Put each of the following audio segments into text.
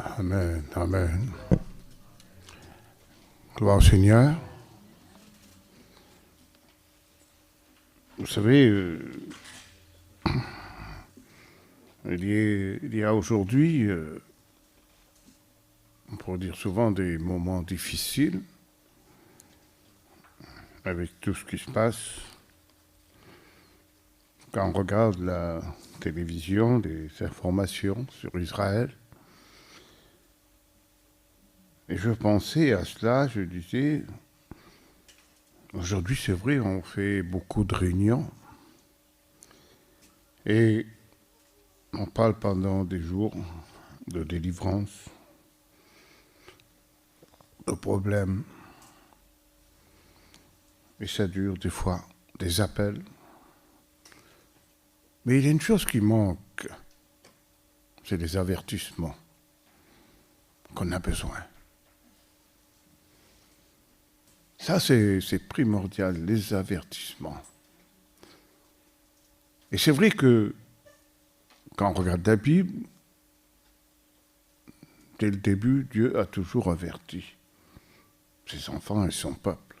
Amen, amen. Gloire au Seigneur. Vous savez, il y a aujourd'hui, on pourrait dire souvent des moments difficiles avec tout ce qui se passe. Quand on regarde la télévision, des informations sur Israël, et je pensais à cela, je disais, aujourd'hui c'est vrai, on fait beaucoup de réunions, et on parle pendant des jours de délivrance, de problèmes, et ça dure des fois, des appels. Mais il y a une chose qui manque, c'est des avertissements qu'on a besoin. Ça, c'est primordial, les avertissements. Et c'est vrai que quand on regarde la Bible, dès le début, Dieu a toujours averti ses enfants et son peuple.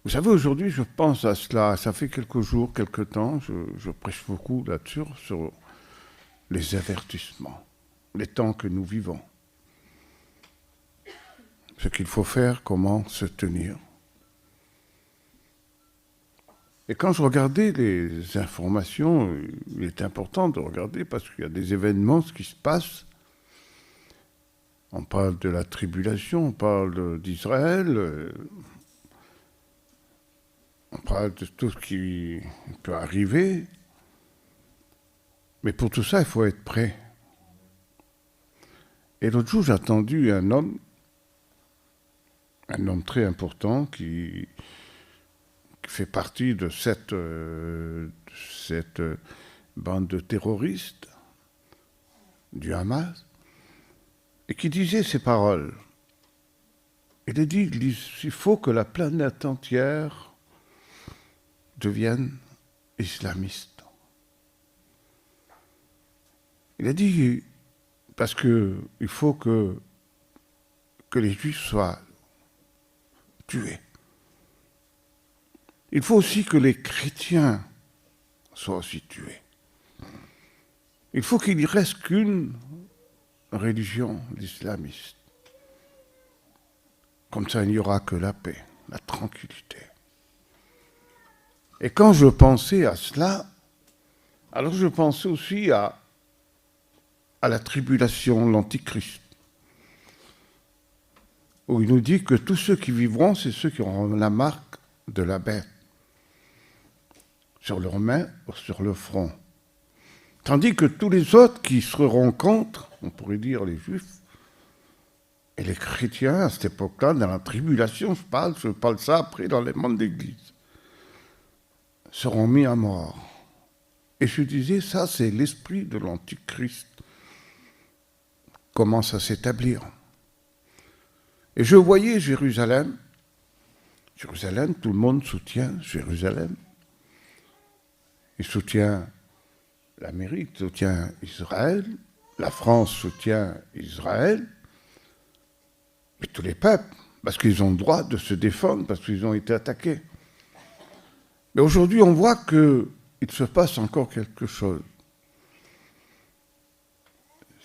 Vous savez, aujourd'hui, je pense à cela. Ça fait quelques jours, quelques temps, je prêche beaucoup là-dessus, sur les avertissements, les temps que nous vivons. Ce qu'il faut faire, comment se tenir. Et quand je regardais les informations, il est important de regarder parce qu'il y a des événements qui se passent. On parle de la tribulation, on parle d'Israël, on parle de tout ce qui peut arriver. Mais pour tout ça, il faut être prêt. Et l'autre jour, j'ai entendu un homme très important qui fait partie de cette bande de terroristes du Hamas, et qui disait ces paroles. Il a dit, il faut que la planète entière devienne islamiste. Il a dit, parce qu'il faut que les Juifs soient tués. Il faut aussi que les chrétiens soient aussi tués. Il faut qu'il n'y reste qu'une religion, l'islamiste. Comme ça, il n'y aura que la paix, la tranquillité. Et quand je pensais à cela, alors je pensais aussi à la tribulation, l'antichrist, où il nous dit que tous ceux qui vivront, c'est ceux qui auront la marque de la bête sur leurs mains ou sur le front. Tandis que tous les autres qui seront contre, on pourrait dire les juifs, et les chrétiens, à cette époque-là, dans la tribulation, je parle ça après dans les mondes d'église, seront mis à mort. Et je disais, ça c'est l'esprit de l'antichrist, commence à s'établir. Et je voyais Jérusalem, tout le monde soutient Jérusalem. Il soutient l'Amérique, soutient Israël, la France soutient Israël, et tous les peuples, parce qu'ils ont le droit de se défendre, parce qu'ils ont été attaqués. Mais aujourd'hui, on voit qu'il se passe encore quelque chose.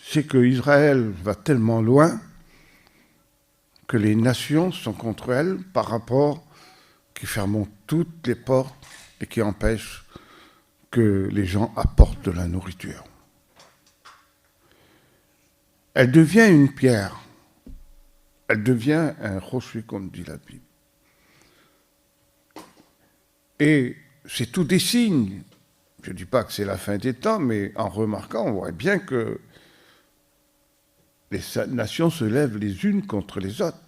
C'est qu'Israël va tellement loin que les nations sont contre elle par rapport qui ferment toutes les portes et qui empêchent que les gens apportent de la nourriture. Elle devient une pierre. Elle devient un rocher, comme dit la Bible. Et c'est tous des signes. Je ne dis pas que c'est la fin des temps, mais en remarquant, on voit bien que les nations se lèvent les unes contre les autres.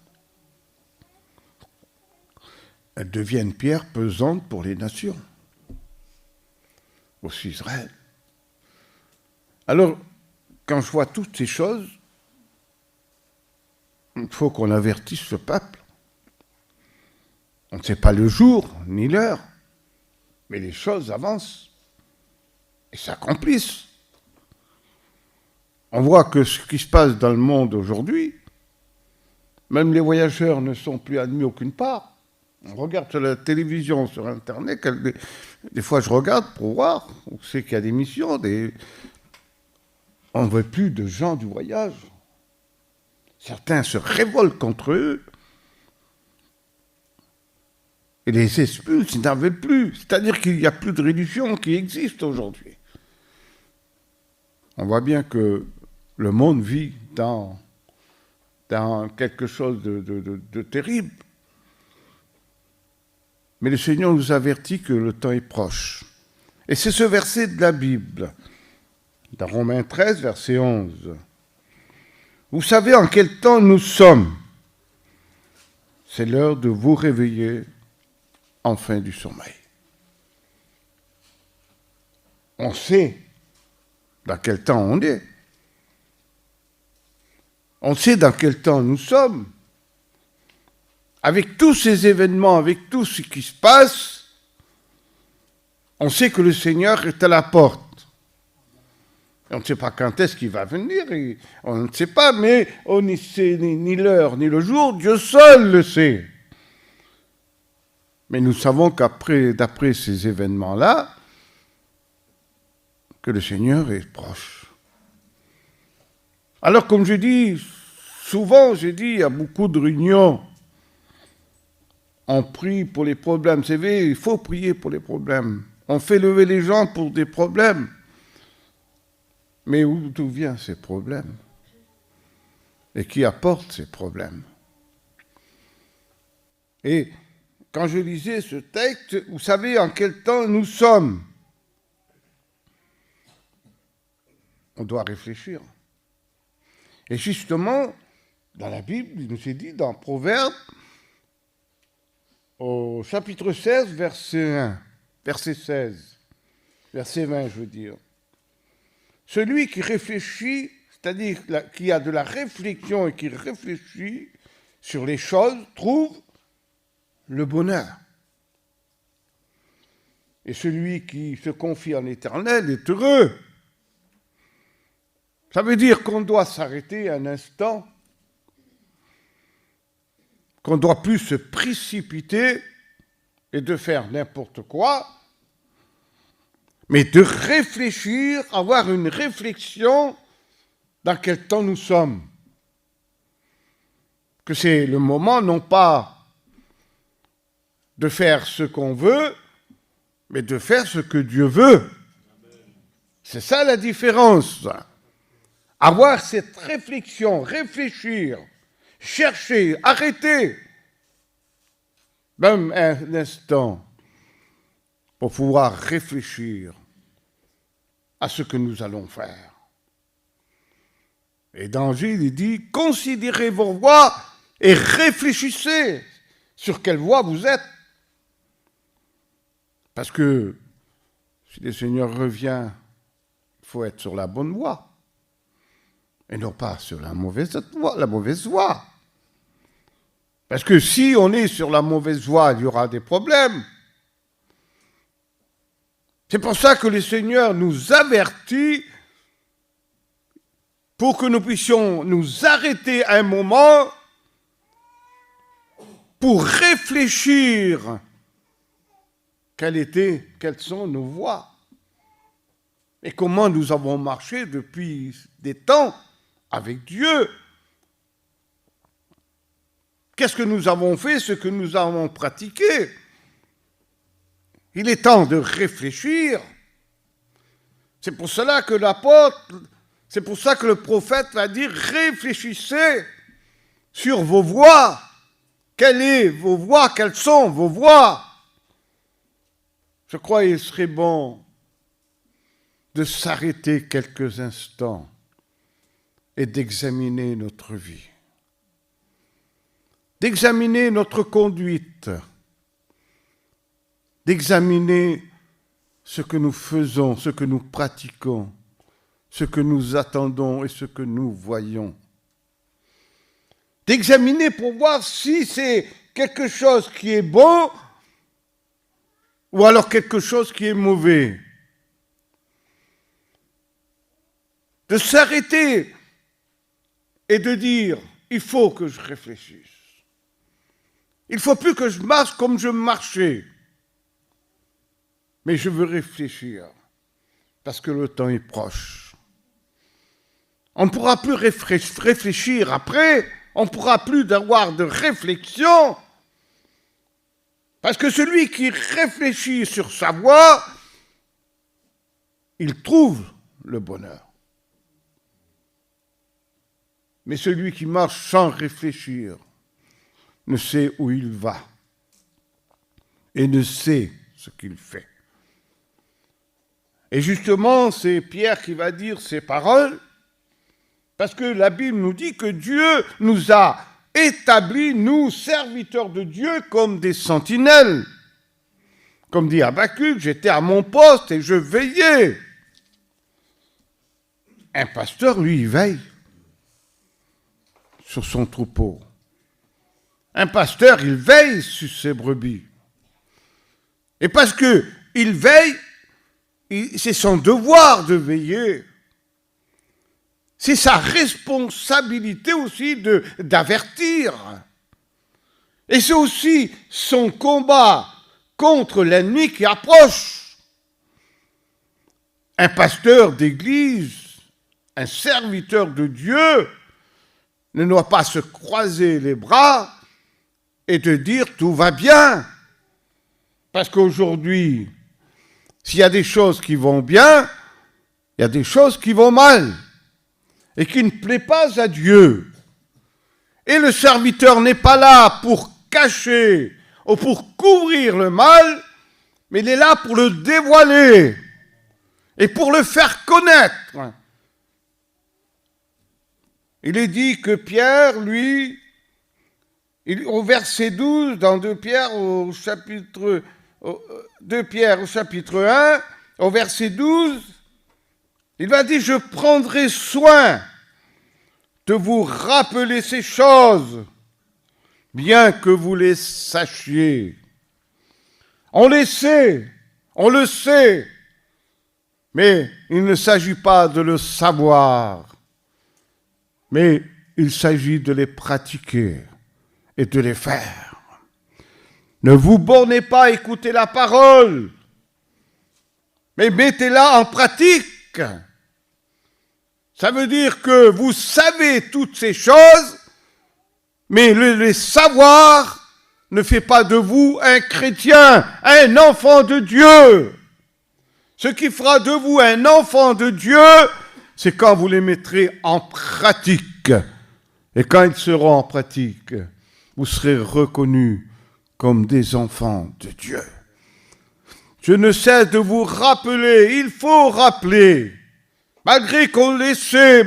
Elles deviennent pierres pesantes pour les nations. Aussi Israël. Alors, quand je vois toutes ces choses, il faut qu'on avertisse le peuple. On ne sait pas le jour ni l'heure, mais les choses avancent et s'accomplissent. On voit que ce qui se passe dans le monde aujourd'hui, même les voyageurs ne sont plus admis aucune part. On regarde sur la télévision, sur Internet, des fois je regarde pour voir, on sait qu'il y a des missions, on ne veut plus de gens du voyage. Certains se révoltent contre eux et les expulsent, ils n'en veulent plus. C'est-à-dire qu'il n'y a plus de religion qui existe aujourd'hui. On voit bien que le monde vit dans quelque chose de terrible. Mais le Seigneur nous avertit que le temps est proche. Et c'est ce verset de la Bible, dans Romains 13, verset 11. Vous savez en quel temps nous sommes. C'est l'heure de vous réveiller enfin du sommeil. On sait dans quel temps on est. On sait dans quel temps nous sommes. Avec tous ces événements, avec tout ce qui se passe, on sait que le Seigneur est à la porte. On ne sait pas quand est-ce qu'il va venir, on ne sait pas, mais on ne sait ni l'heure ni le jour, Dieu seul le sait. Mais nous savons d'après ces événements-là, que le Seigneur est proche. Alors, comme je dis, souvent, il y a beaucoup de réunions. On prie pour les problèmes. C'est vrai, il faut prier pour les problèmes. On fait lever les gens pour des problèmes. Mais d'où viennent ces problèmes? Et qui apporte ces problèmes? Et quand je lisais ce texte, vous savez en quel temps nous sommes? On doit réfléchir. Et justement, dans la Bible, il nous est dit dans Proverbes, au chapitre 16, verset 16, verset 20, je veux dire. Celui qui réfléchit, c'est-à-dire qui a de la réflexion et qui réfléchit sur les choses, trouve le bonheur. Et celui qui se confie en l'Éternel est heureux. Ça veut dire qu'on doit s'arrêter un instant, qu'on ne doit plus se précipiter et de faire n'importe quoi, mais de réfléchir, avoir une réflexion dans quel temps nous sommes. Que c'est le moment non pas de faire ce qu'on veut, mais de faire ce que Dieu veut. C'est ça la différence. Avoir cette réflexion, réfléchir, chercher, arrêter, même un instant, pour pouvoir réfléchir à ce que nous allons faire. Et dans Gilles, il dit, considérez vos voies et réfléchissez sur quelle voie vous êtes. Parce que si le Seigneur revient, il faut être sur la bonne voie. Et non pas sur la mauvaise voie. Parce que si on est sur la mauvaise voie, il y aura des problèmes. C'est pour ça que le Seigneur nous avertit pour que nous puissions nous arrêter un moment pour réfléchir quelles sont nos voies et comment nous avons marché depuis des temps avec Dieu. Qu'est-ce que nous avons fait, ce que nous avons pratiqué? Il est temps de réfléchir. C'est pour cela que c'est pour ça que le prophète va dire, réfléchissez sur vos voies. Quelles sont vos voies? Je crois qu'il serait bon de s'arrêter quelques instants et d'examiner notre vie, d'examiner notre conduite, d'examiner ce que nous faisons, ce que nous pratiquons, ce que nous attendons et ce que nous voyons. D'examiner pour voir si c'est quelque chose qui est bon ou alors quelque chose qui est mauvais. de s'arrêter et de dire, il faut que je réfléchisse. Il ne faut plus que je marche comme je marchais. Mais je veux réfléchir, parce que le temps est proche. On ne pourra plus réfléchir après, on ne pourra plus avoir de réflexion, parce que celui qui réfléchit sur sa voie, il trouve le bonheur. Mais celui qui marche sans réfléchir ne sait où il va et ne sait ce qu'il fait. Et justement, c'est Pierre qui va dire ces paroles, parce que la Bible nous dit que Dieu nous a établis, nous, serviteurs de Dieu, comme des sentinelles. Comme dit Habacuc, j'étais à mon poste et je veillais. Un pasteur, lui, il veille sur son troupeau. Un pasteur, il veille sur ses brebis. Et parce qu'il veille, c'est son devoir de veiller. C'est sa responsabilité aussi d'avertir. Et c'est aussi son combat contre l'ennemi qui approche. Un pasteur d'église, un serviteur de Dieu, ne doit pas se croiser les bras et te dire tout va bien. Parce qu'aujourd'hui, s'il y a des choses qui vont bien, il y a des choses qui vont mal et qui ne plaisent pas à Dieu. Et le serviteur n'est pas là pour cacher ou pour couvrir le mal, mais il est là pour le dévoiler et pour le faire connaître. Il est dit que Pierre, lui, au verset 12, dans 2 Pierre au chapitre 1, au verset 12, il va dire, je prendrai soin de vous rappeler ces choses, bien que vous les sachiez. On les sait, on le sait, mais il ne s'agit pas de le savoir, mais il s'agit de les pratiquer et de les faire. Ne vous bornez pas à écouter la parole, mais mettez-la en pratique. Ça veut dire que vous savez toutes ces choses, mais le savoir ne fait pas de vous un chrétien, un enfant de Dieu. Ce qui fera de vous un enfant de Dieu, c'est quand vous les mettrez en pratique. Et quand ils seront en pratique, vous serez reconnus comme des enfants de Dieu. Je ne cesse de vous rappeler, il faut rappeler, malgré qu'on le sait,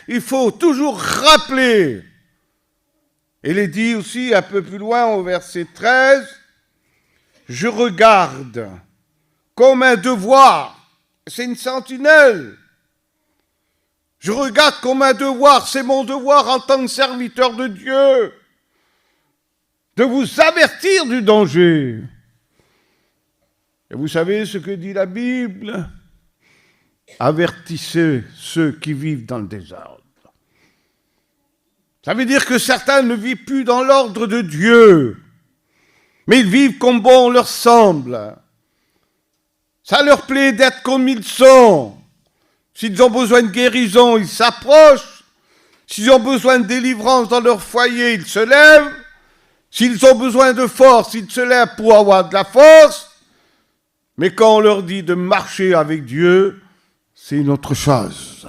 il faut toujours rappeler. Il est dit aussi un peu plus loin au verset 13, je regarde comme un devoir, c'est une sentinelle. Je regarde comme un devoir, c'est mon devoir en tant que serviteur de Dieu, de vous avertir du danger. Et vous savez ce que dit la Bible? Avertissez ceux qui vivent dans le désordre. Ça veut dire que certains ne vivent plus dans l'ordre de Dieu, mais ils vivent comme bon leur semble. Ça leur plaît d'être comme ils sont. S'ils ont besoin de guérison, ils s'approchent. S'ils ont besoin de délivrance dans leur foyer, ils se lèvent. S'ils ont besoin de force, ils se lèvent pour avoir de la force. Mais quand on leur dit de marcher avec Dieu, c'est une autre chose.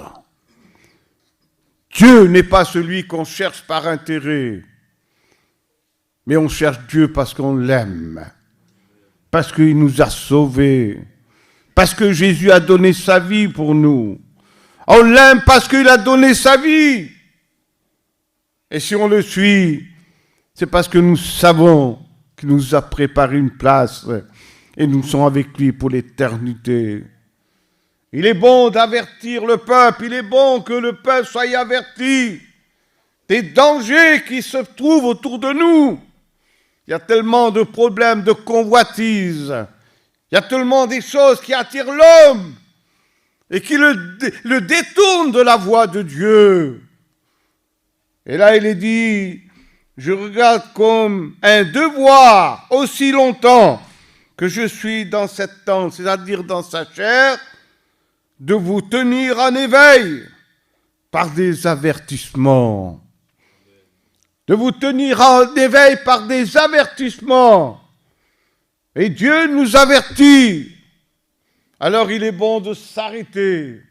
Dieu n'est pas celui qu'on cherche par intérêt, mais on cherche Dieu parce qu'on l'aime, parce qu'il nous a sauvés, parce que Jésus a donné sa vie pour nous. On l'aime parce qu'il a donné sa vie. Et si on le suit, c'est parce que nous savons qu'il nous a préparé une place et nous sommes avec lui pour l'éternité. Il est bon d'avertir le peuple, il est bon que le peuple soit averti des dangers qui se trouvent autour de nous. Il y a tellement de problèmes de convoitise, il y a tellement des choses qui attirent l'homme. et qui le détournent de la voie de Dieu. Et là, il est dit, je regarde comme un devoir aussi longtemps que je suis dans cette tente, c'est-à-dire dans sa chair, de vous tenir en éveil par des avertissements. De vous tenir en éveil par des avertissements. Et Dieu nous avertit. Alors il est bon de s'arrêter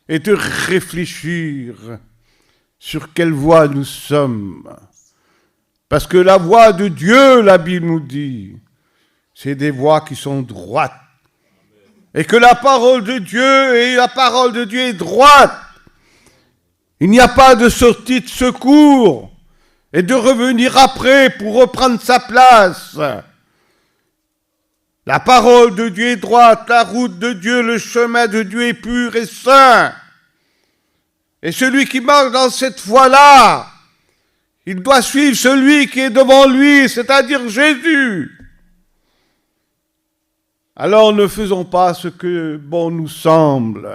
et de réfléchir sur quelle voie nous sommes. Parce que la voie de Dieu, la Bible nous dit, c'est des voies qui sont droites. Et que la parole de Dieu est droite. Il n'y a pas de sortie de secours et de revenir après pour reprendre sa place. La parole de Dieu est droite, la route de Dieu, le chemin de Dieu est pur et saint. Et celui qui marche dans cette voie-là, il doit suivre celui qui est devant lui, c'est-à-dire Jésus. Alors ne faisons pas ce que bon nous semble.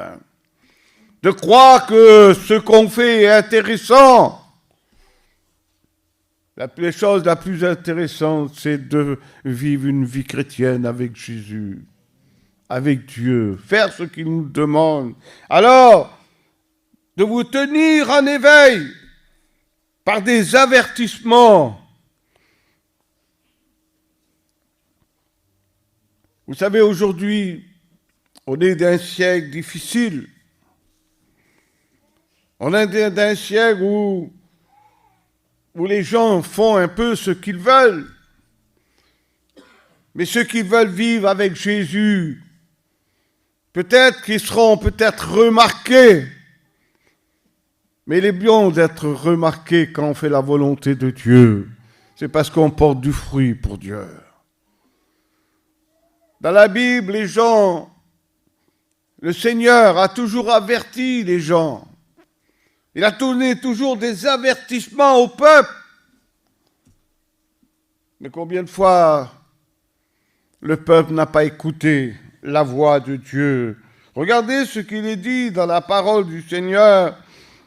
De croire que ce qu'on fait est intéressant. La chose la plus intéressante, c'est de vivre une vie chrétienne avec Jésus, avec Dieu, faire ce qu'il nous demande. Alors, de vous tenir en éveil par des avertissements. Vous savez, aujourd'hui, on est d'un siècle difficile. On est d'un siècle où les gens font un peu ce qu'ils veulent. Mais ceux qui veulent vivre avec Jésus, peut-être qu'ils seront remarqués. Mais il est bien d'être remarqué quand on fait la volonté de Dieu. C'est parce qu'on porte du fruit pour Dieu. Dans la Bible, le Seigneur a toujours averti les gens. Il a donné toujours des avertissements au peuple. Mais combien de fois le peuple n'a pas écouté la voix de Dieu? Regardez ce qu'il est dit dans la parole du Seigneur,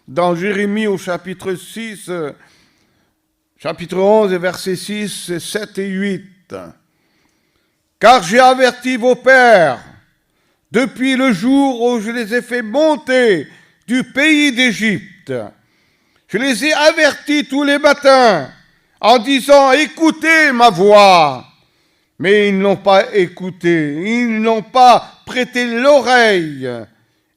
dans Jérémie au chapitre 6, chapitre 11 et versets 6, 7 et 8. Car j'ai averti vos pères depuis le jour où je les ai fait monter du pays d'Égypte. Je les ai avertis tous les matins en disant « Écoutez ma voix ». Mais ils n'ont pas écouté, ils n'ont pas prêté l'oreille.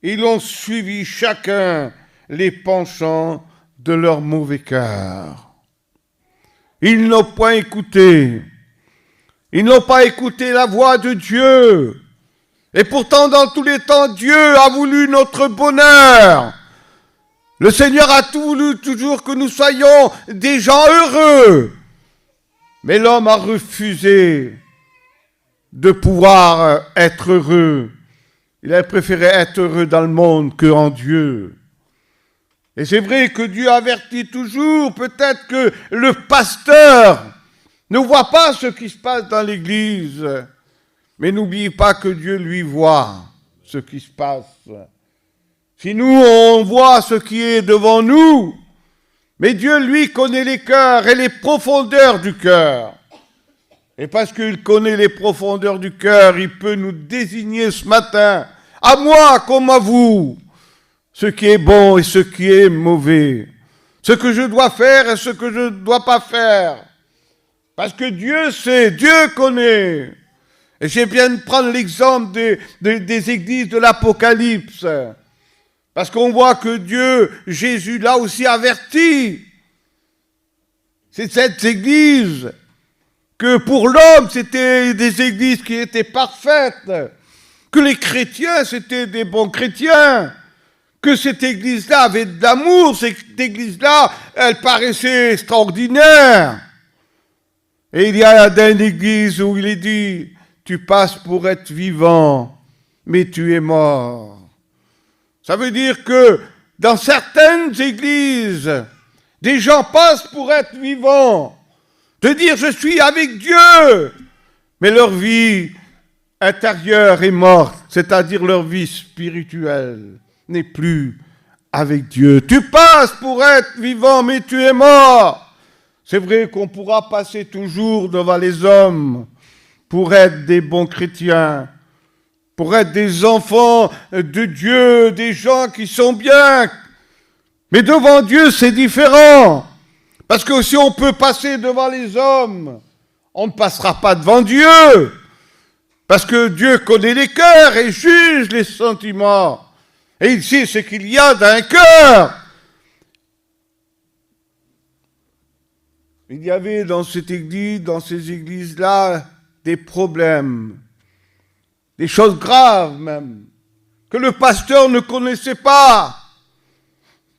Ils ont suivi chacun les penchants de leur mauvais cœur. Ils n'ont pas écouté. Ils n'ont pas écouté la voix de Dieu. Et pourtant, dans tous les temps, Dieu a voulu notre bonheur. Le Seigneur a voulu toujours que nous soyons des gens heureux. Mais l'homme a refusé de pouvoir être heureux. Il a préféré être heureux dans le monde qu'en Dieu. Et c'est vrai que Dieu avertit toujours. Peut-être que le pasteur ne voit pas ce qui se passe dans l'église. Mais n'oubliez pas que Dieu, lui, voit ce qui se passe. Si nous, on voit ce qui est devant nous, mais Dieu, lui, connaît les cœurs et les profondeurs du cœur. Et parce qu'il connaît les profondeurs du cœur, il peut nous désigner ce matin, à moi comme à vous, ce qui est bon et ce qui est mauvais, ce que je dois faire et ce que je ne dois pas faire. Parce que Dieu sait, Dieu connaît. Et j'ai bien de prendre l'exemple des églises de l'Apocalypse. Parce qu'on voit que Dieu, Jésus, l'a aussi averti. C'est cette église que pour l'homme, c'était des églises qui étaient parfaites. Que les chrétiens, c'était des bons chrétiens. Que cette église-là avait de l'amour. Cette église-là, elle paraissait extraordinaire. Et il y a une église où il est dit, tu passes pour être vivant, mais tu es mort. Ça veut dire que dans certaines églises, des gens passent pour être vivants, de dire je suis avec Dieu, mais leur vie intérieure est morte, c'est-à-dire leur vie spirituelle n'est plus avec Dieu. Tu passes pour être vivant, mais tu es mort. C'est vrai qu'on pourra passer toujours devant les hommes pour être des bons chrétiens, pour être des enfants de Dieu, des gens qui sont bien. Mais devant Dieu, c'est différent. Parce que si on peut passer devant les hommes, on ne passera pas devant Dieu. Parce que Dieu connaît les cœurs et juge les sentiments. Et il sait ce qu'il y a dans un cœur. Il y avait dans cette église, dans ces églises-là, des problèmes, des choses graves même, que le pasteur ne connaissait pas,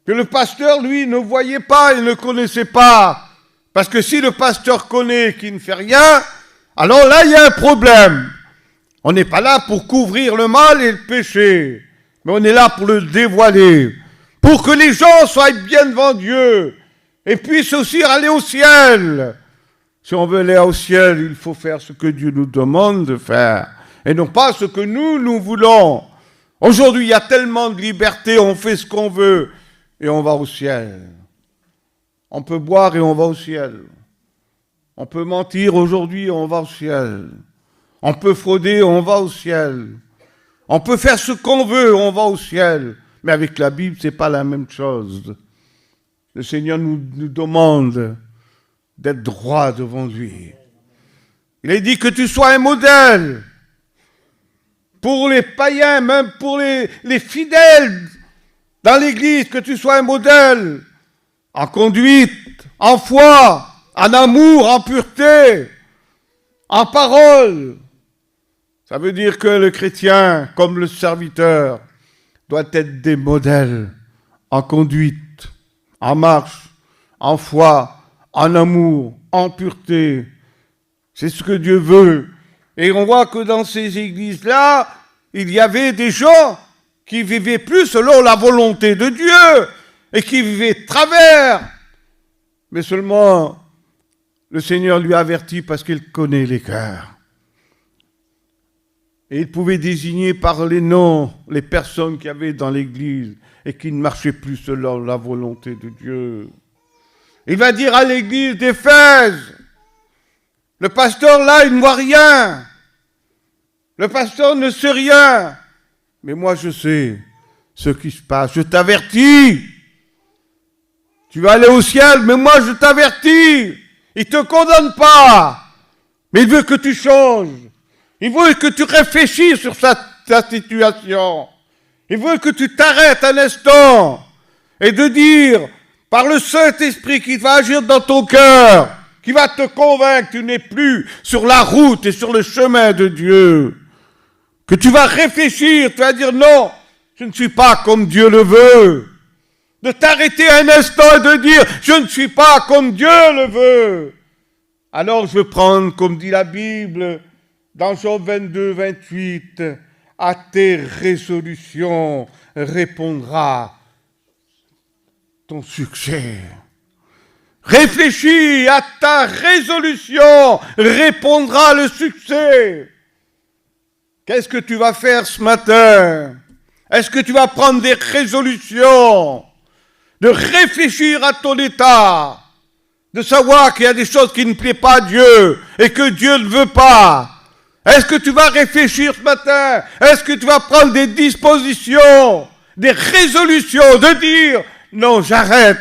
que le pasteur, lui, ne voyait pas et ne connaissait pas. Parce que si le pasteur connaît qu'il ne fait rien, alors là, il y a un problème. On n'est pas là pour couvrir le mal et le péché, mais on est là pour le dévoiler, pour que les gens soient bien devant Dieu et puissent aussi aller au ciel. Si on veut aller au ciel, il faut faire ce que Dieu nous demande de faire, et non pas ce que nous voulons. Aujourd'hui, il y a tellement de liberté, on fait ce qu'on veut, et on va au ciel. On peut boire et on va au ciel. On peut mentir aujourd'hui, on va au ciel. On peut frauder, on va au ciel. On peut faire ce qu'on veut, on va au ciel. Mais avec la Bible, ce n'est pas la même chose. Le Seigneur nous demande d'être droit devant lui. Il a dit que tu sois un modèle pour les païens, même pour les fidèles dans l'Église, que tu sois un modèle en conduite, en foi, en amour, en pureté, en parole. Ça veut dire que le chrétien, comme le serviteur, doit être des modèles en conduite, en marche, en foi, en amour, en pureté. C'est ce que Dieu veut. Et on voit que dans ces églises-là, il y avait des gens qui vivaient plus selon la volonté de Dieu et qui vivaient de travers. Mais seulement, le Seigneur lui avertit parce qu'il connaît les cœurs. Et il pouvait désigner par les noms les personnes qui avaient dans l'église et qui ne marchaient plus selon la volonté de Dieu. Il va dire à l'église d'Éphèse, le pasteur là, il ne voit rien. Le pasteur ne sait rien. Mais moi, je sais ce qui se passe. Je t'avertis. Tu vas aller au ciel, mais moi, je t'avertis. Il ne te condamne pas. Mais il veut que tu changes. Il veut que tu réfléchisses sur ta situation. Il veut que tu t'arrêtes un instant et de dire, par le Saint-Esprit qui va agir dans ton cœur, qui va te convaincre que tu n'es plus sur la route et sur le chemin de Dieu, que tu vas réfléchir, tu vas dire non, je ne suis pas comme Dieu le veut. De t'arrêter un instant et de dire, je ne suis pas comme Dieu le veut. Alors je vais prendre, comme dit la Bible, dans Jean 22, 28, à tes résolutions répondra ton succès. Réfléchis, à ta résolution répondra le succès. Qu'est-ce que tu vas faire ce matin? Est-ce que tu vas prendre des résolutions, de réfléchir à ton état, de savoir qu'il y a des choses qui ne plaisent pas à Dieu et que Dieu ne veut pas? Est-ce que tu vas réfléchir ce matin? Est-ce que tu vas prendre des dispositions, des résolutions de dire non, j'arrête,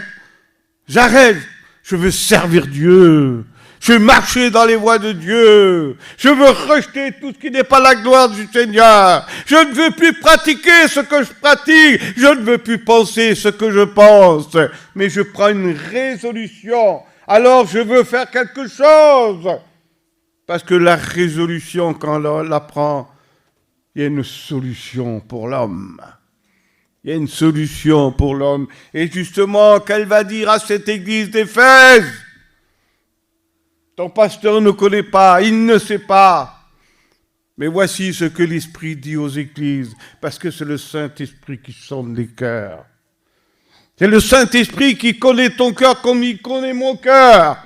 je veux servir Dieu, je veux marcher dans les voies de Dieu, je veux rejeter tout ce qui n'est pas la gloire du Seigneur, je ne veux plus pratiquer ce que je pratique, je ne veux plus penser ce que je pense, mais je prends une résolution, alors je veux faire quelque chose. Parce que la résolution, quand on la prend, il y a une solution pour l'homme. Il y a une solution pour l'homme. Et justement, qu'elle va dire à cette église d'Éphèse? Ton pasteur ne connaît pas, il ne sait pas. Mais voici ce que l'Esprit dit aux églises, parce que c'est le Saint-Esprit qui sonde les cœurs. C'est le Saint-Esprit qui connaît ton cœur comme il connaît mon cœur.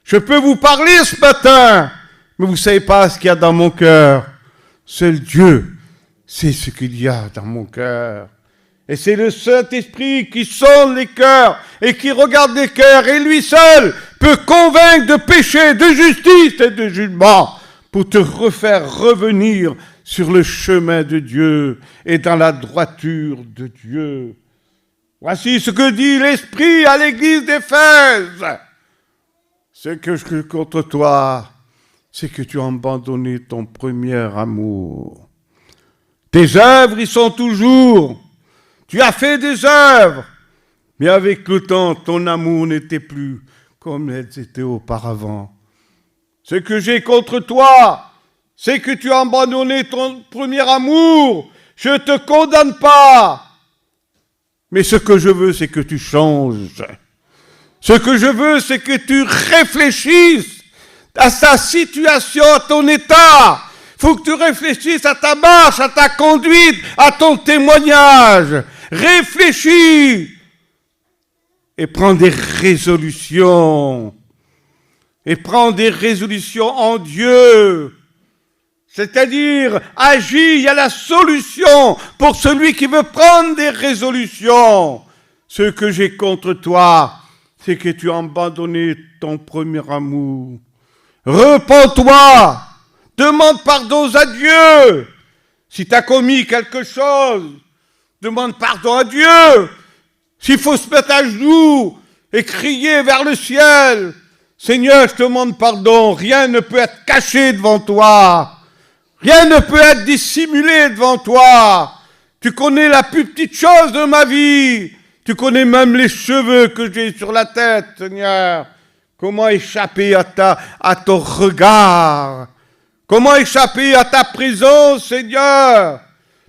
Je peux vous parler ce matin, mais vous ne savez pas ce qu'il y a dans mon cœur. Seul Dieu sait ce qu'il y a dans mon cœur. Et c'est le Saint-Esprit qui sonde les cœurs et qui regarde les cœurs. Et lui seul peut convaincre de péché, de justice et de jugement pour te refaire revenir sur le chemin de Dieu et dans la droiture de Dieu. Voici ce que dit l'Esprit à l'église d'Éphèse. Ce que je contre toi, c'est que tu as abandonné ton premier amour. Tes œuvres y sont toujours. Tu as fait des œuvres, mais avec le temps, ton amour n'était plus comme elles étaient auparavant. Ce que j'ai contre toi, c'est que tu as abandonné ton premier amour. Je ne te condamne pas. Mais ce que je veux, c'est que tu changes. Ce que je veux, c'est que tu réfléchisses à ta situation, à ton état. Il faut que tu réfléchisses à ta marche, à ta conduite, à ton témoignage. Réfléchis et prends des résolutions. Et prends des résolutions en Dieu. C'est-à-dire, agis, il y a la solution pour celui qui veut prendre des résolutions. Ce que j'ai contre toi, c'est que tu as abandonné ton premier amour. Repens-toi, demande pardon à Dieu. Si tu as commis quelque chose, demande pardon à Dieu. S'il faut se mettre à genoux et crier vers le ciel, Seigneur, je te demande pardon, rien ne peut être caché devant toi. Rien ne peut être dissimulé devant toi. Tu connais la plus petite chose de ma vie. Tu connais même les cheveux que j'ai sur la tête, Seigneur. Comment échapper à ton regard? Comment échapper à ta présence, Seigneur?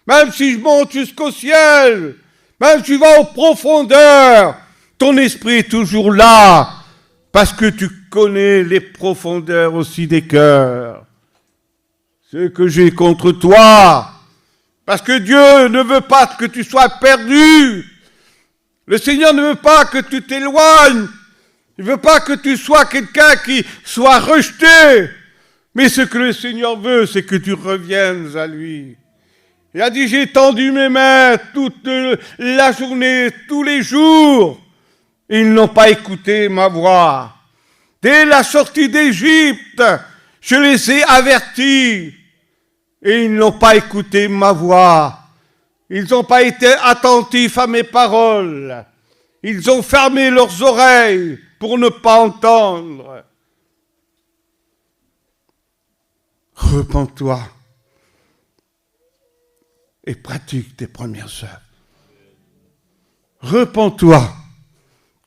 Même si je monte jusqu'au ciel, même si je vais aux profondeurs, ton esprit est toujours là, parce que tu connais les profondeurs aussi des cœurs. Ce que j'ai contre toi, parce que Dieu ne veut pas que tu sois perdu. Le Seigneur ne veut pas que tu t'éloignes. Il ne veut pas que tu sois quelqu'un qui soit rejeté. Mais ce que le Seigneur veut, c'est que tu reviennes à lui. Il a dit, j'ai tendu mes mains toute la journée, tous les jours. Ils n'ont pas écouté ma voix. Dès la sortie d'Égypte, je les ai avertis. Et ils n'ont pas écouté ma voix. Ils n'ont pas été attentifs à mes paroles. Ils ont fermé leurs oreilles pour ne pas entendre. Repens-toi et pratique tes premières œuvres. Repens-toi.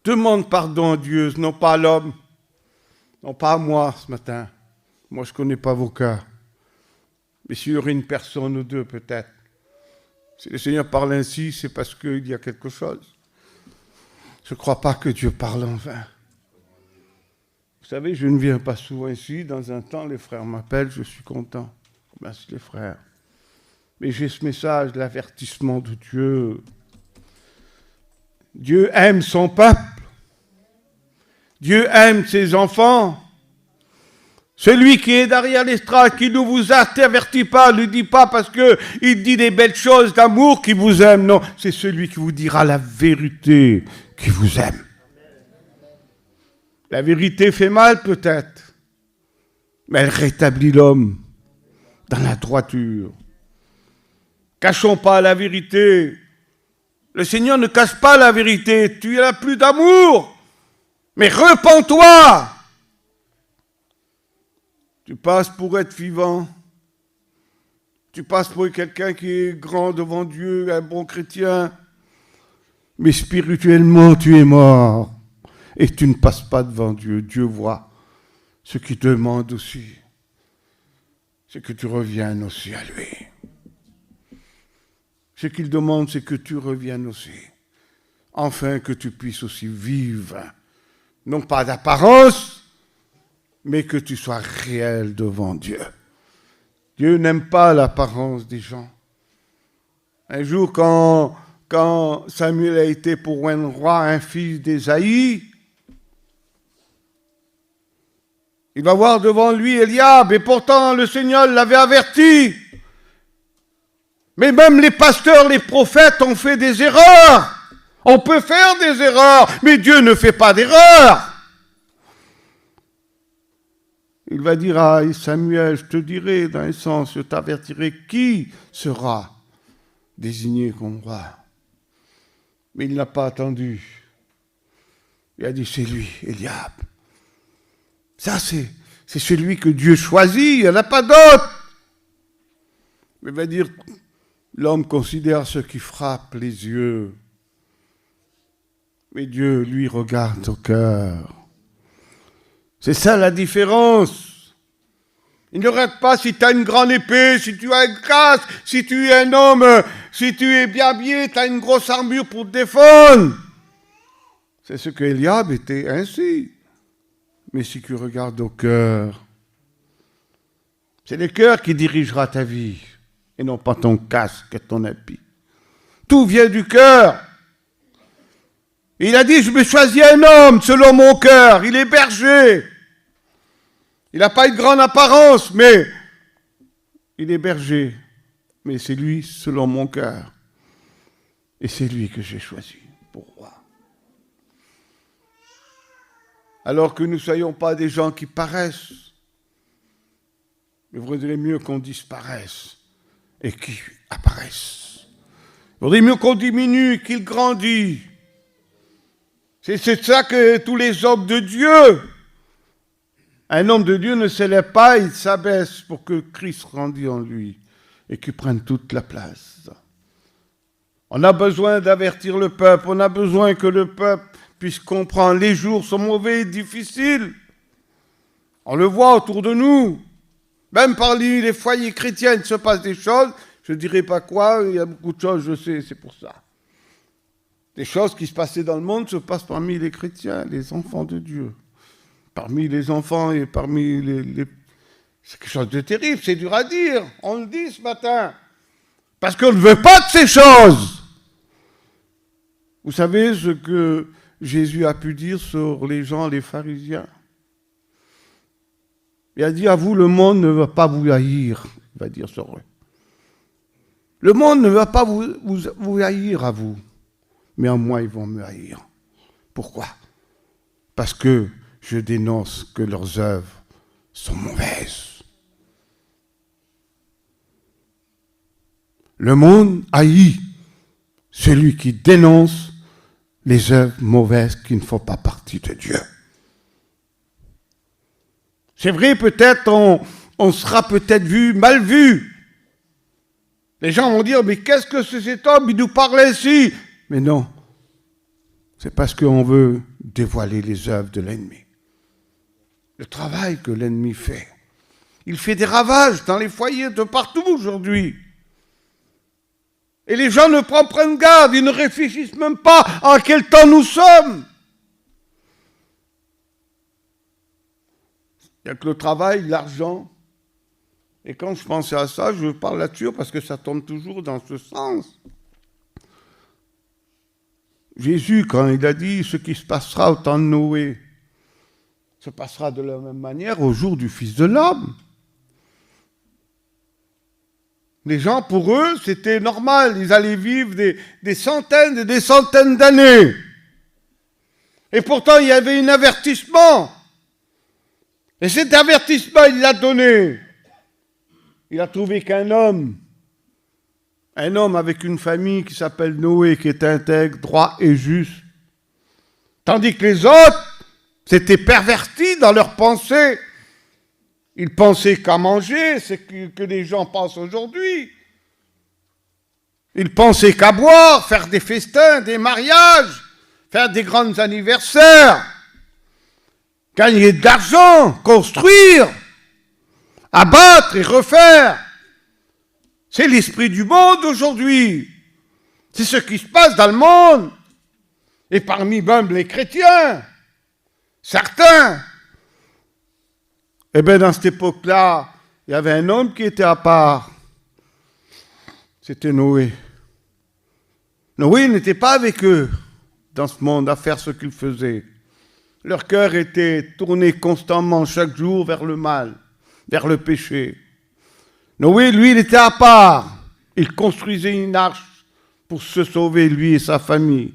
Demande pardon à Dieu, non pas à l'homme, non pas à moi ce matin. Moi, je ne connais pas vos cas. Mais s'il y aurait une personne ou deux, peut-être. Si le Seigneur parle ainsi, c'est parce qu'il y a quelque chose. Je ne crois pas que Dieu parle en vain. Vous savez, je ne viens pas souvent ici. Dans un temps, les frères m'appellent, je suis content. Merci les frères. Mais j'ai ce message, l'avertissement de Dieu. Dieu aime son peuple. Dieu aime ses enfants. Celui qui est derrière l'estrade, qui ne vous avertit pas, ne dit pas parce qu'il dit des belles choses d'amour qu'il vous aime. Non, c'est celui qui vous dira la vérité qui vous aime. La vérité fait mal peut-être, mais elle rétablit l'homme dans la droiture. Cachons pas la vérité. Le Seigneur ne cache pas la vérité. Tu n'as plus d'amour, mais repens-toi. Tu passes pour être vivant. Tu passes pour quelqu'un qui est grand devant Dieu, un bon chrétien. Mais spirituellement, tu es mort. Et tu ne passes pas devant Dieu. Dieu voit ce qu'il demande aussi. C'est que tu reviennes aussi à lui. Ce qu'il demande, c'est que tu reviennes aussi. Afin que tu puisses aussi vivre. Non pas d'apparence, mais que tu sois réel devant Dieu. Dieu n'aime pas l'apparence des gens. Un jour, quand Samuel a été pour un roi, un fils d'Ésaïe, il va voir devant lui Eliab, et pourtant le Seigneur l'avait averti. Mais même les pasteurs, les prophètes ont fait des erreurs. On peut faire des erreurs, mais Dieu ne fait pas d'erreurs. Il va dire à Samuel, je te dirai dans un sens, je t'avertirai qui sera désigné comme roi. Mais il n'a pas attendu. Il a dit, c'est lui, Eliab. Ça, c'est celui que Dieu choisit, il n'y en a pas d'autre. Mais il va dire, l'homme considère ce qui frappe les yeux. Mais Dieu, lui, regarde au cœur. C'est ça la différence. Il ne regarde pas si tu as une grande épée, si tu as une grâce, si tu es un homme, si tu es bien habillé, tu as une grosse armure pour te défendre. C'est ce que Eliab était ainsi. Mais si tu regardes au cœur, c'est le cœur qui dirigera ta vie et non pas ton casque et ton habit. Tout vient du cœur. Il a dit, je me choisis un homme selon mon cœur. Il est berger. Il n'a pas une grande apparence, mais il est berger. Mais c'est lui selon mon cœur. Et c'est lui que j'ai choisi pour roi. Alors que nous ne soyons pas des gens qui paraissent. Il vaudrait mieux qu'on disparaisse et qu'ils apparaissent. Il vaudrait mieux qu'on diminue, qu'il grandit. C'est ça que tous les hommes de Dieu. Un homme de Dieu ne s'élève pas, il s'abaisse pour que Christ grandisse en lui et qu'il prenne toute la place. On a besoin d'avertir le peuple, on a besoin que le peuple puisse comprendre. Les jours sont mauvais, difficiles. On le voit autour de nous. Même parmi les foyers chrétiens, il se passe des choses. Je ne dirai pas quoi, il y a beaucoup de choses, je sais, c'est pour ça. Des choses qui se passaient dans le monde se passent parmi les chrétiens, les enfants de Dieu. Parmi les enfants et parmi les... C'est quelque chose de terrible, c'est dur à dire. On le dit ce matin. Parce qu'on ne veut pas de ces choses. Vous savez ce que Jésus a pu dire sur les gens, les pharisiens? Il a dit, à vous, le monde ne va pas vous haïr. Il va dire sur eux. Le monde ne va pas vous haïr à vous. Mais en moi, ils vont me haïr. Pourquoi? Parce que je dénonce que leurs œuvres sont mauvaises. Le monde haït celui qui dénonce les œuvres mauvaises qui ne font pas partie de Dieu. C'est vrai, peut-être on sera peut-être mal vu. Les gens vont dire, mais qu'est-ce que c'est cet homme, il nous parle ainsi? Mais non, c'est parce qu'on veut dévoiler les œuvres de l'ennemi. Le travail que l'ennemi fait. Il fait des ravages dans les foyers de partout aujourd'hui. Et les gens ne prennent garde, ils ne réfléchissent même pas à quel temps nous sommes. Il n'y a que le travail, l'argent. Et quand je pensais à ça, je parle là-dessus parce que ça tombe toujours dans ce sens. Jésus, quand il a dit ce qui se passera au temps de Noé, se passera de la même manière au jour du Fils de l'homme. Les gens, pour eux, c'était normal. Ils allaient vivre des centaines et des centaines d'années. Et pourtant, il y avait un avertissement. Et cet avertissement, il l'a donné. Il a trouvé qu'un homme avec une famille qui s'appelle Noé, qui est intègre, droit et juste. Tandis que les autres s'étaient pervertis dans leurs pensées. Ils pensaient qu'à manger, c'est que les gens pensent aujourd'hui. Ils pensaient qu'à boire, faire des festins, des mariages, faire des grands anniversaires, gagner de l'argent, construire, abattre et refaire. C'est l'esprit du monde aujourd'hui. C'est ce qui se passe dans le monde. Et parmi même les chrétiens, certains. Eh bien, dans cette époque-là, il y avait un homme qui était à part. C'était Noé. Noé n'était pas avec eux dans ce monde à faire ce qu'ils faisaient. Leur cœur était tourné constamment chaque jour vers le mal, vers le péché. Noé, lui, il était à part. Il construisait une arche pour se sauver, lui et sa famille.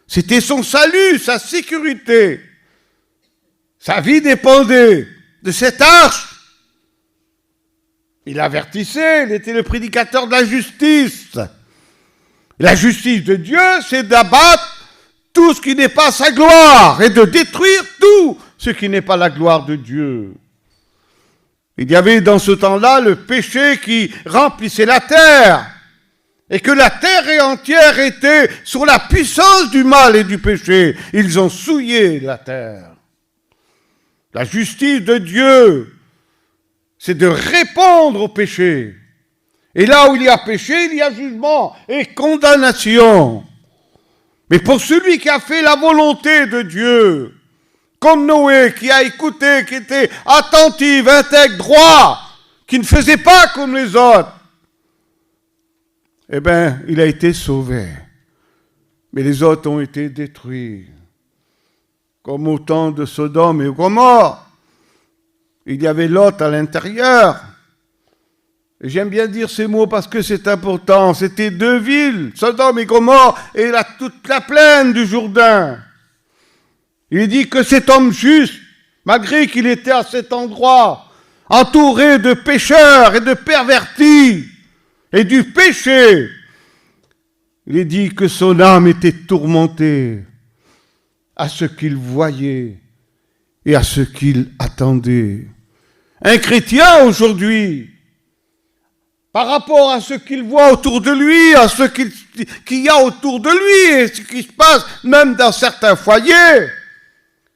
C'était son salut, sa sécurité. Sa vie dépendait de cette arche. Il avertissait, il était le prédicateur de la justice. La justice de Dieu, c'est d'abattre tout ce qui n'est pas sa gloire et de détruire tout ce qui n'est pas la gloire de Dieu. Il y avait dans ce temps-là le péché qui remplissait la terre et que la terre entière était sous la puissance du mal et du péché. Ils ont souillé la terre. La justice de Dieu, c'est de répondre au péché. Et là où il y a péché, il y a jugement et condamnation. Mais pour celui qui a fait la volonté de Dieu, comme Noé, qui a écouté, qui était attentif, intègre, droit, qui ne faisait pas comme les autres, eh bien, il a été sauvé. Mais les autres ont été détruits. Comme au temps de Sodome et Gomorrhe. Il y avait Lot à l'intérieur. Et j'aime bien dire ces mots parce que c'est important. C'était deux villes, Sodome et Gomorrhe, et toute la plaine du Jourdain. Il dit que cet homme juste, malgré qu'il était à cet endroit, entouré de pécheurs et de pervertis, et du péché, il dit que son âme était tourmentée à ce qu'il voyait et à ce qu'il attendait. Un chrétien aujourd'hui, par rapport à ce qu'il voit autour de lui, à ce qu'il y a autour de lui et ce qui se passe même dans certains foyers,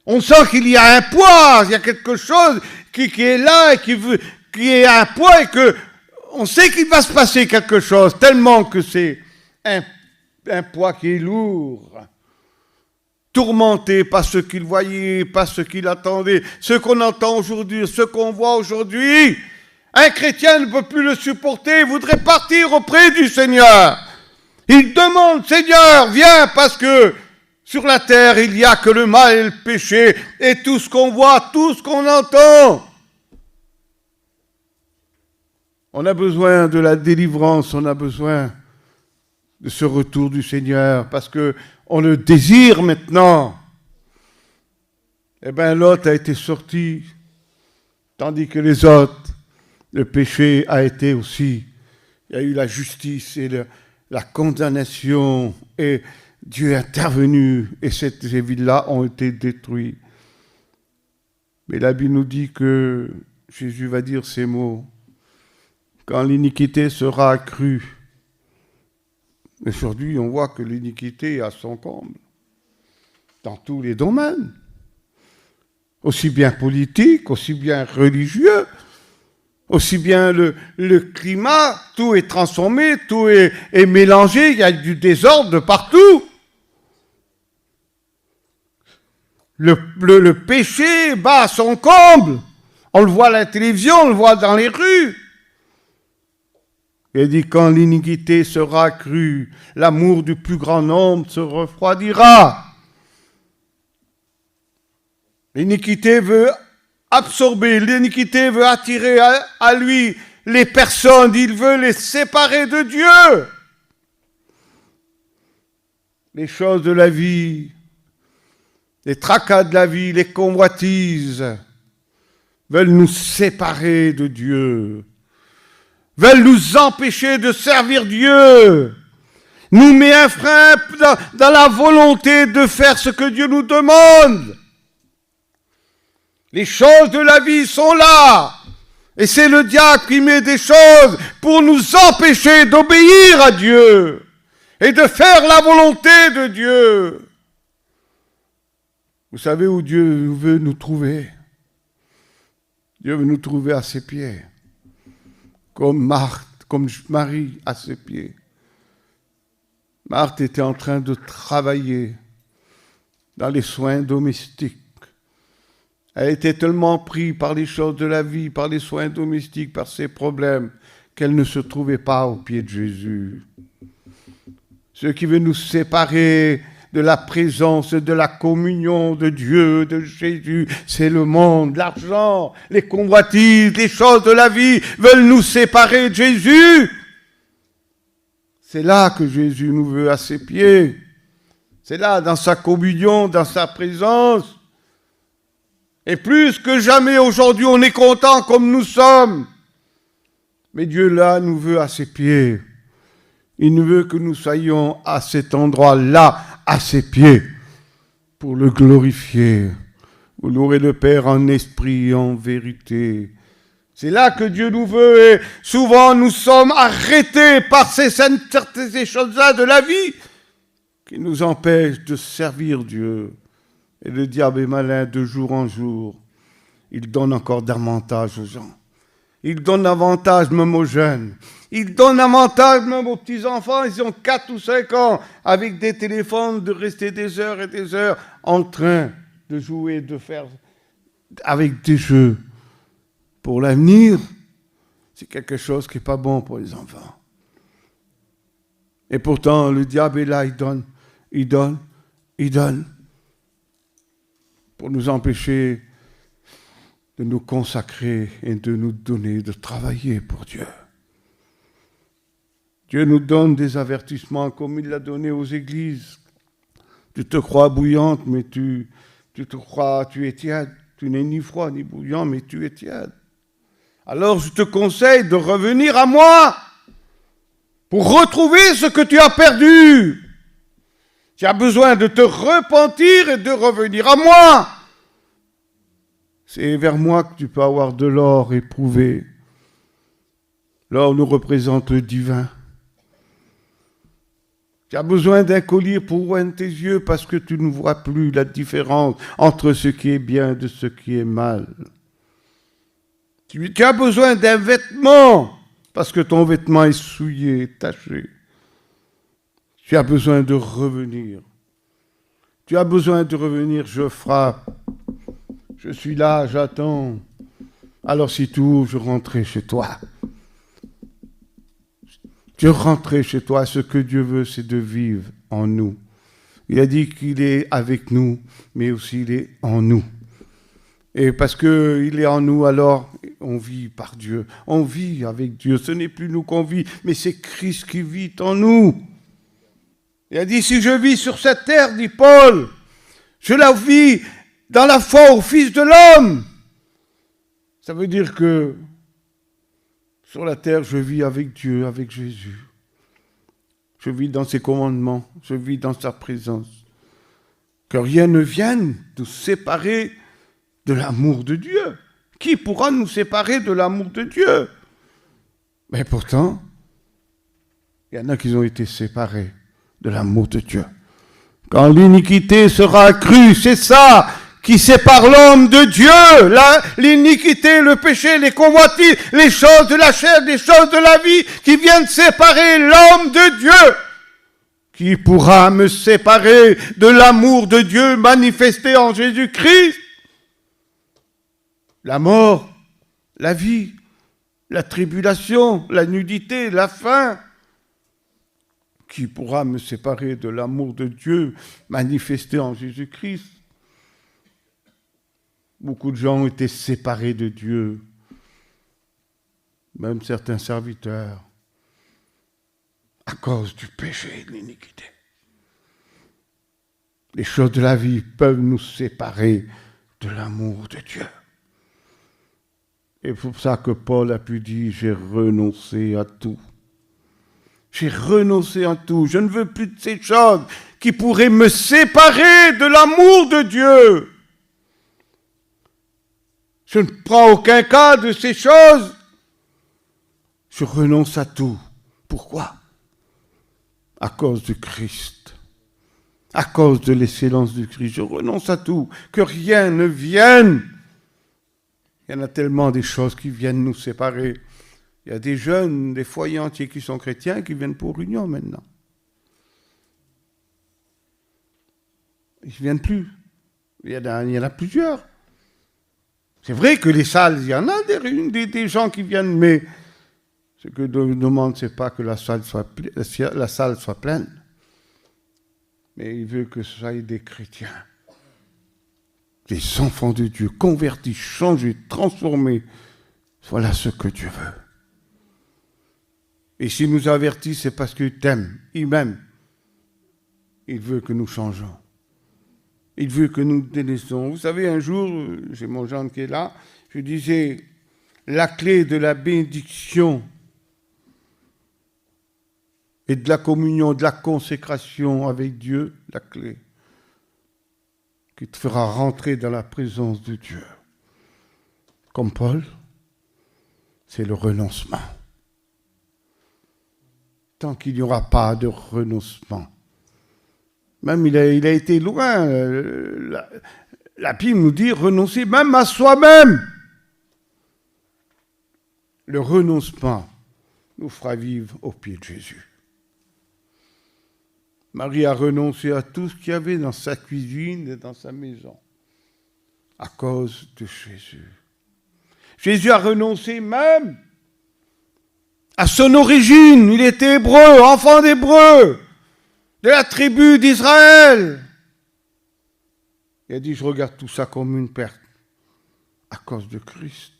on sent qu'il y a un poids, il y a quelque chose qui est là et qui est un poids et que on sait qu'il va se passer quelque chose tellement que c'est un poids qui est lourd. Tourmenté par ce qu'il voyait, par ce qu'il attendait, ce qu'on entend aujourd'hui, ce qu'on voit aujourd'hui. Un chrétien ne peut plus le supporter, il voudrait partir auprès du Seigneur. Il demande, Seigneur, viens, parce que sur la terre, il n'y a que le mal et le péché, et tout ce qu'on voit, tout ce qu'on entend. On a besoin de la délivrance, on a besoin de ce retour du Seigneur, parce que on le désire maintenant. Eh bien, Lot a été sorti, tandis que les autres, le péché a été aussi, il y a eu la justice et la condamnation, et Dieu est intervenu, et ces villes-là ont été détruites. Mais la Bible nous dit que Jésus va dire ces mots, quand l'iniquité sera accrue. Aujourd'hui, on voit que l'iniquité est à son comble, dans tous les domaines, aussi bien politique, aussi bien religieux, aussi bien le climat, tout est transformé, tout est mélangé, il y a du désordre de partout. Le péché bat à son comble, on le voit à la télévision, on le voit dans les rues. Il dit, quand l'iniquité sera accrue, l'amour du plus grand nombre se refroidira. L'iniquité veut absorber, l'iniquité veut attirer à lui les personnes, il veut les séparer de Dieu. Les choses de la vie, les tracas de la vie, les convoitises veulent nous séparer de Dieu. Veulent nous empêcher de servir Dieu, nous met un frein dans la volonté de faire ce que Dieu nous demande. Les choses de la vie sont là, et c'est le diable qui met des choses pour nous empêcher d'obéir à Dieu et de faire la volonté de Dieu. Vous savez où Dieu veut nous trouver? Dieu veut nous trouver à ses pieds. Comme Marthe, comme Marie à ses pieds. Marthe était en train de travailler dans les soins domestiques. Elle était tellement prise par les choses de la vie, par les soins domestiques, par ses problèmes, qu'elle ne se trouvait pas aux pieds de Jésus. Ce qui veut nous séparer de la présence, de la communion de Dieu, de Jésus, c'est le monde, l'argent, les convoitises, les choses de la vie veulent nous séparer de Jésus. C'est là que Jésus nous veut à ses pieds. C'est là, dans sa communion, dans sa présence. Et plus que jamais aujourd'hui, on est content comme nous sommes. Mais Dieu là nous veut à ses pieds. Il nous veut que nous soyons à cet endroit-là, à ses pieds, pour le glorifier. Vous louerez le Père en esprit et en vérité. C'est là que Dieu nous veut. Et souvent, nous sommes arrêtés par ces choses-là de la vie qui nous empêchent de servir Dieu. Et le diable est malin de jour en jour. Il donne encore davantage aux gens. Il donne davantage même aux jeunes. Il donne davantage même aux petits-enfants. Ils ont 4 ou 5 ans avec des téléphones, de rester des heures et des heures en train de jouer, de faire avec des jeux. Pour l'avenir, c'est quelque chose qui n'est pas bon pour les enfants. Et pourtant, le diable est là, il donne, pour nous empêcher de nous consacrer et de nous donner, de travailler pour Dieu. Dieu nous donne des avertissements comme il l'a donné aux églises. Tu te crois bouillante, mais tu es tiède. Tu n'es ni froid ni bouillant, mais tu es tiède. Alors je te conseille de revenir à moi pour retrouver ce que tu as perdu. Tu as besoin de te repentir et de revenir à moi. C'est vers moi que tu peux avoir de l'or éprouvé. L'or nous représente le divin. Tu as besoin d'un collier pour oindre tes yeux parce que tu ne vois plus la différence entre ce qui est bien et de ce qui est mal. Tu as besoin d'un vêtement parce que ton vêtement est souillé, taché. Tu as besoin de revenir. Tu as besoin de revenir, je frappe. Je suis là, j'attends. Alors si tu ouvres, je rentrerai chez toi. Je rentrerai chez toi. Ce que Dieu veut, c'est de vivre en nous. Il a dit qu'il est avec nous, mais aussi il est en nous. Et parce qu'il est en nous, alors on vit par Dieu. On vit avec Dieu. Ce n'est plus nous qu'on vit, mais c'est Christ qui vit en nous. Il a dit, si je vis sur cette terre, dit Paul, je la vis dans la foi au Fils de l'homme. Ça veut dire que sur la terre, je vis avec Dieu, avec Jésus. Je vis dans ses commandements, je vis dans sa présence. Que rien ne vienne nous séparer de l'amour de Dieu. Qui pourra nous séparer de l'amour de Dieu? Mais pourtant, il y en a qui ont été séparés de l'amour de Dieu. Quand l'iniquité sera accrue, c'est ça qui sépare l'homme de Dieu. L'iniquité, le péché, les convoitises, les choses de la chair, les choses de la vie qui viennent séparer l'homme de Dieu. Qui pourra me séparer de l'amour de Dieu manifesté en Jésus-Christ? La mort, la vie, la tribulation, la nudité, la faim. Qui pourra me séparer de l'amour de Dieu manifesté en Jésus-Christ? Beaucoup de gens ont été séparés de Dieu, même certains serviteurs, à cause du péché et de l'iniquité. Les choses de la vie peuvent nous séparer de l'amour de Dieu. Et c'est pour ça que Paul a pu dire, j'ai renoncé à tout. J'ai renoncé à tout. Je ne veux plus de ces choses qui pourraient me séparer de l'amour de Dieu. Je ne prends aucun cas de ces choses. Je renonce à tout. Pourquoi? À cause du Christ. À cause de l'excellence du Christ. Je renonce à tout. Que rien ne vienne. Il y en a tellement des choses qui viennent nous séparer. Il y a des jeunes, des foyers entiers qui sont chrétiens qui viennent pour l'union maintenant. Ils ne viennent plus. Il y en a plusieurs. C'est vrai que les salles, il y en a des gens qui viennent, mais ce que Dieu demande, ce n'est pas que la salle soit pleine. Mais il veut que ce soit des chrétiens, des enfants de Dieu, convertis, changés, transformés. Voilà ce que Dieu veut. Et s'il nous avertit, c'est parce qu'il t'aime, il m'aime. Il veut que nous changeons. Il veut que nous délaissons. Vous savez, un jour, j'ai mon gendre qui est là, je disais, la clé de la bénédiction et de la communion, de la consécration avec Dieu, la clé qui te fera rentrer dans la présence de Dieu. Comme Paul, c'est le renoncement. Tant qu'il n'y aura pas de renoncement. Même il a été loin. La Bible nous dit renoncer même à soi-même. Le renoncement nous fera vivre au pied de Jésus. Marie a renoncé à tout ce qu'il y avait dans sa cuisine et dans sa maison à cause de Jésus. Jésus a renoncé même à son origine. Il était hébreu, enfant d'Hébreu, de la tribu d'Israël. Il a dit, je regarde tout ça comme une perte à cause de Christ.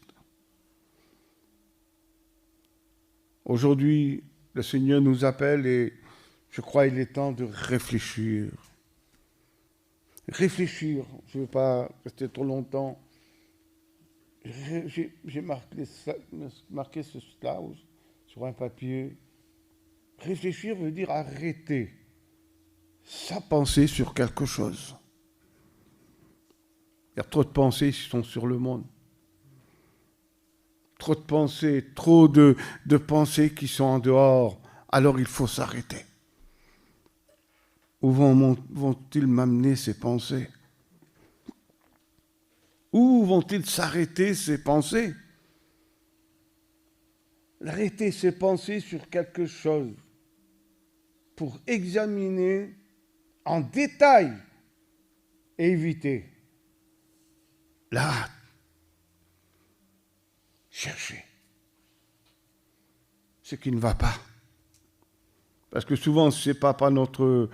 Aujourd'hui, le Seigneur nous appelle et je crois qu'il est temps de réfléchir. Réfléchir, je ne veux pas rester trop longtemps. J'ai marqué cela sur un papier. Réfléchir veut dire arrêter sa pensée sur quelque chose. Il y a trop de pensées qui sont sur le monde. Trop de pensées, trop de pensées qui sont en dehors. Alors il faut s'arrêter. Où vont-ils m'amener ces pensées? Où vont-ils s'arrêter ces pensées? Arrêter ces pensées sur quelque chose pour examiner en détail et éviter. Là, chercher ce qui ne va pas. Parce que souvent, ce n'est pas par notre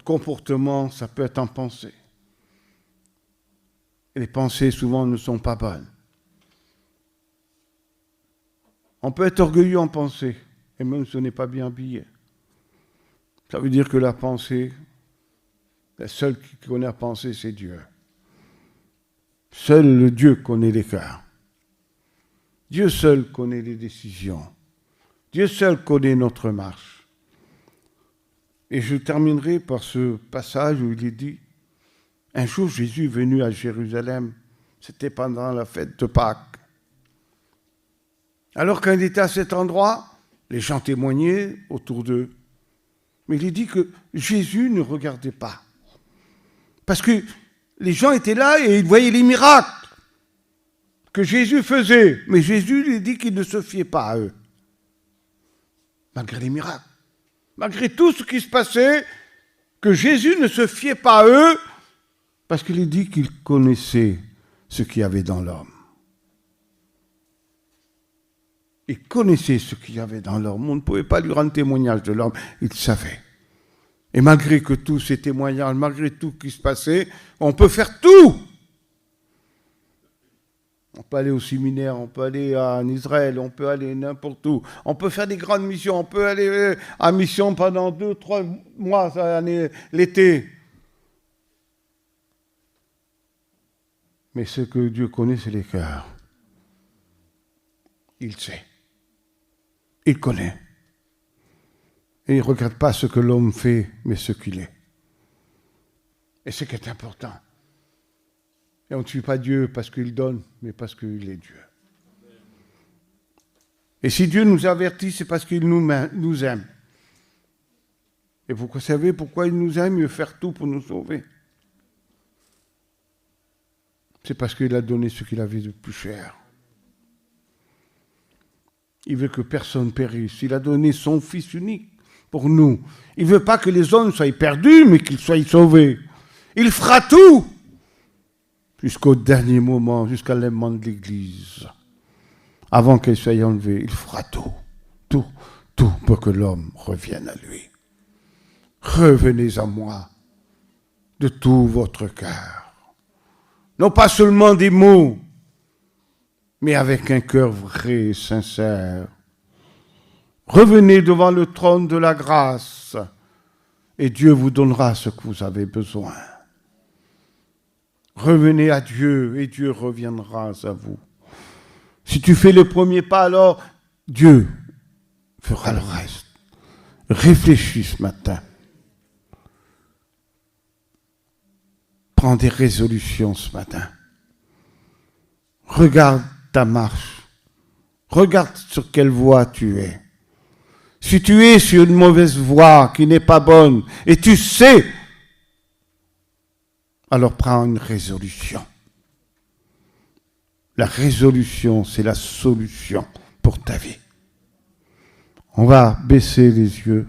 comportement, ça peut être en pensée. Et les pensées, souvent, ne sont pas bonnes. On peut être orgueilleux en pensée, et même ce n'est pas bien habillé. Ça veut dire que la pensée, la seule qui connaît la pensée, c'est Dieu. Seul le Dieu connaît les cœurs. Dieu seul connaît les décisions. Dieu seul connaît notre marche. Et je terminerai par ce passage où il est dit, un jour Jésus est venu à Jérusalem, c'était pendant la fête de Pâques. Alors quand il était à cet endroit, les gens témoignaient autour d'eux. Mais il est dit que Jésus ne regardait pas. Parce que les gens étaient là et ils voyaient les miracles que Jésus faisait. Mais Jésus lui dit qu'il ne se fiait pas à eux. Malgré les miracles. Malgré tout ce qui se passait, que Jésus ne se fiait pas à eux, parce qu'il dit qu'il connaissait ce qu'il y avait dans l'homme. Il connaissait ce qu'il y avait dans l'homme. On ne pouvait pas lui rendre témoignage de l'homme. Il savait. Et malgré que tous ces témoignages, malgré tout ce qui se passait, on peut faire tout. On peut aller au séminaire, on peut aller en Israël, on peut aller n'importe où. On peut faire des grandes missions, on peut aller en mission pendant 2-3 mois, l'été. Mais ce que Dieu connaît, c'est les cœurs. Il sait. Il connaît. Et il ne regarde pas ce que l'homme fait, mais ce qu'il est. Et ce qui est important. Et on ne suit pas Dieu parce qu'il donne, mais parce qu'il est Dieu. Et si Dieu nous avertit, c'est parce qu'il nous aime. Et vous savez pourquoi il nous aime? Il veut faire tout pour nous sauver. C'est parce qu'il a donné ce qu'il avait de plus cher. Il veut que personne périsse. Il a donné son Fils unique pour nous. Il ne veut pas que les hommes soient perdus, mais qu'ils soient sauvés. Il fera tout jusqu'au dernier moment, jusqu'à l'enlèvement de l'Église. Avant qu'elle soit enlevée, il fera tout pour que l'homme revienne à lui. Revenez à moi de tout votre cœur. Non pas seulement des mots, mais avec un cœur vrai et sincère. Revenez devant le trône de la grâce et Dieu vous donnera ce que vous avez besoin. Revenez à Dieu et Dieu reviendra à vous. Si tu fais le premier pas, alors Dieu fera le reste. Réfléchis ce matin. Prends des résolutions ce matin. Regarde ta marche. Regarde sur quelle voie tu es. Si tu es sur une mauvaise voie qui n'est pas bonne, et tu sais, alors prends une résolution. La résolution, c'est la solution pour ta vie. On va baisser les yeux.